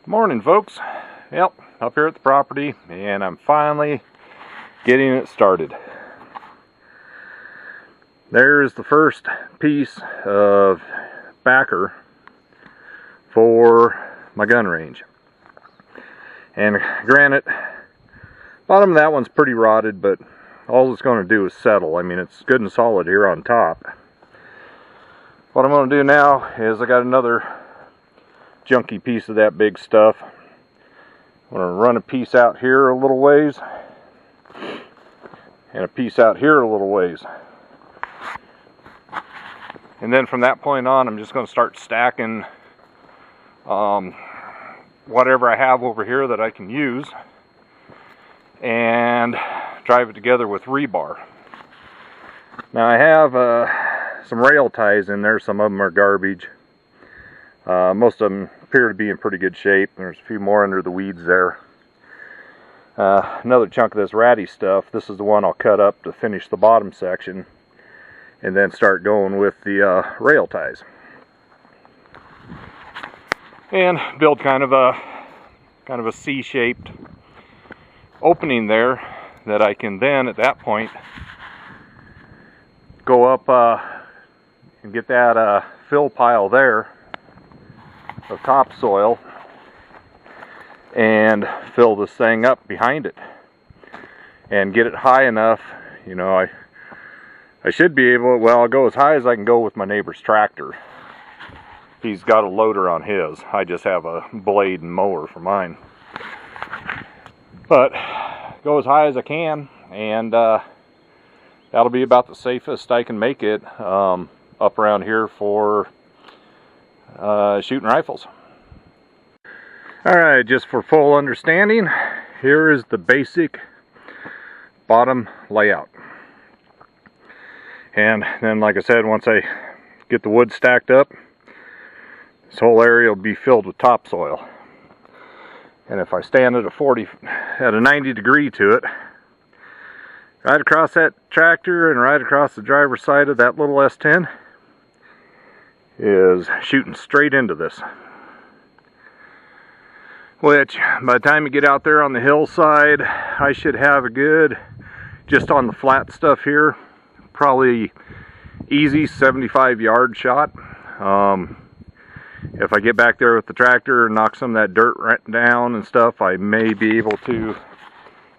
Morning, folks. Yep, up here at the property, and I'm finally getting it started. There's the first piece of backer for my gun range. And granted, bottom of that one's pretty rotted, but all it's going to do is settle. I mean, it's good and solid here on top. What I'm going to do now is I got another junky piece of that big stuff. I'm going to run a piece out here a little ways and a piece out here a little ways, and then from that point on I'm just going to start stacking whatever I have over here that I can use and drive it together with rebar. Now I have some rail ties in there. Some of them are garbage. Most of them appear to be in pretty good shape. There's a few more under the weeds there. Another chunk of this ratty stuff. This is the one I'll cut up to finish the bottom section and then start going with the rail ties. And build kind of a C-shaped opening there that I can then at that point go up and get that fill pile there of topsoil and fill this thing up behind it and get it high enough. You know, I should be able, well, I'll go as high as I can go with my neighbor's tractor. He's got a loader on his. I just have a blade and mower for mine. But go as high as I can, and that'll be about the safest I can make it up around here for shooting rifles. Alright, just for full understanding, here is the basic bottom layout. And then, like I said, once I get the wood stacked up, this whole area will be filled with topsoil. And if I stand at a 90 degree to it, right across that tractor and right across the driver's side of that little S10 is shooting straight into this. Which, by the time you get out there on the hillside, I should have a good, just on the flat stuff here, probably easy 75-yard shot. If I get back there with the tractor and knock some of that dirt down and stuff, I may be able to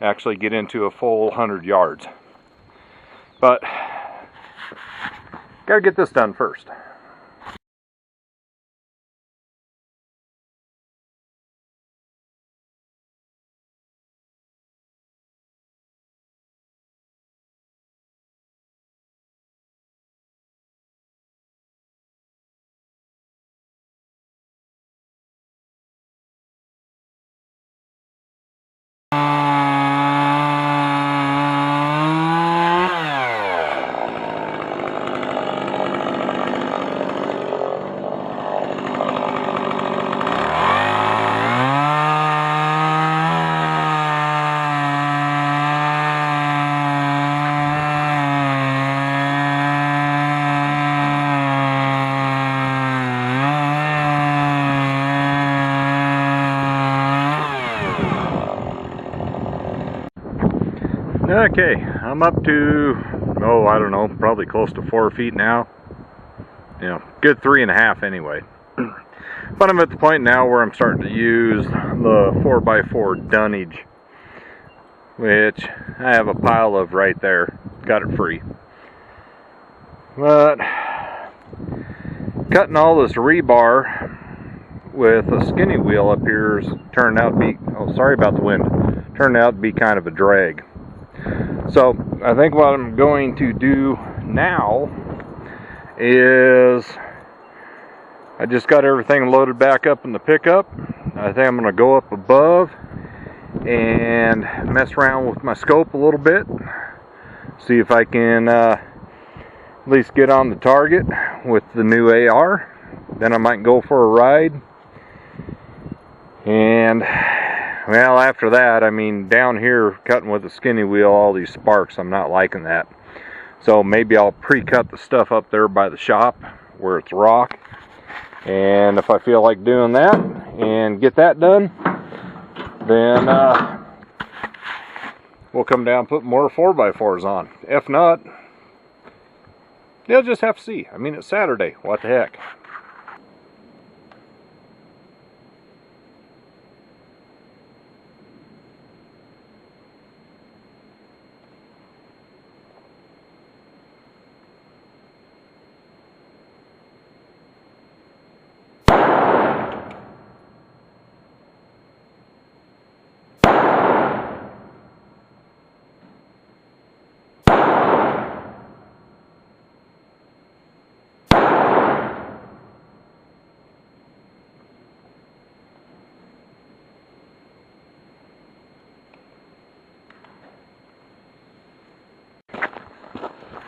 actually get into a full 100 yards. But, gotta get this done first. Okay, I'm up to, oh, I don't know, probably close to 4 feet now. You know, good 3.5 anyway. But I'm at the point now where I'm starting to use the 4x4 dunnage, which I have a pile of right there. Got it free. But cutting all this rebar with a skinny wheel up here turned out to be, oh, sorry about the wind, turned out to be kind of a drag. So I think what I'm going to do now is, I just got everything loaded back up in the pickup. I think I'm going to go up above and mess around with my scope a little bit, see if I can at least get on the target with the new AR. Then I might go for a ride. And well, after that, I mean, down here cutting with a skinny wheel, all these sparks, I'm not liking that. So maybe I'll pre-cut the stuff up there by the shop where it's rock. And if I feel like doing that, and get that done, then we'll come down and put more 4x4s on. If not, you'll just have to see. I mean, it's Saturday. What the heck?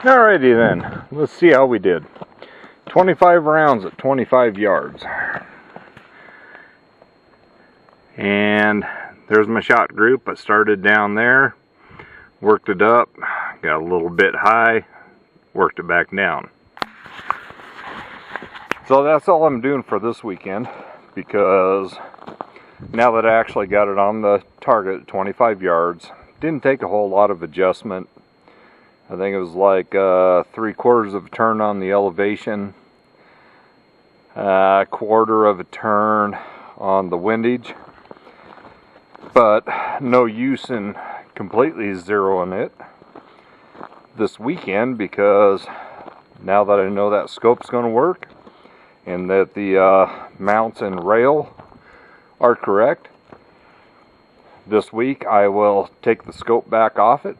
Alrighty then, let's see how we did. 25 rounds at 25 yards. And there's my shot group. I started down there, worked it up, got a little bit high, worked it back down. So that's all I'm doing for this weekend, because now that I actually got it on the target at 25 yards, didn't take a whole lot of adjustment. I think it was like 3/4 of a turn on the elevation, 1/4 of a turn on the windage, but no use in completely zeroing it this weekend, because now that I know that scope's going to work and that the mounts and rail are correct, this week I will take the scope back off it,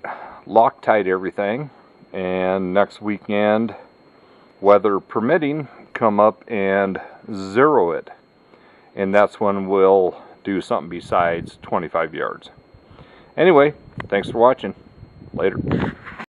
Loctite everything, and next weekend, weather permitting, come up and zero it, and that's when we'll do something besides 25 yards. Anyway, thanks for watching. Later.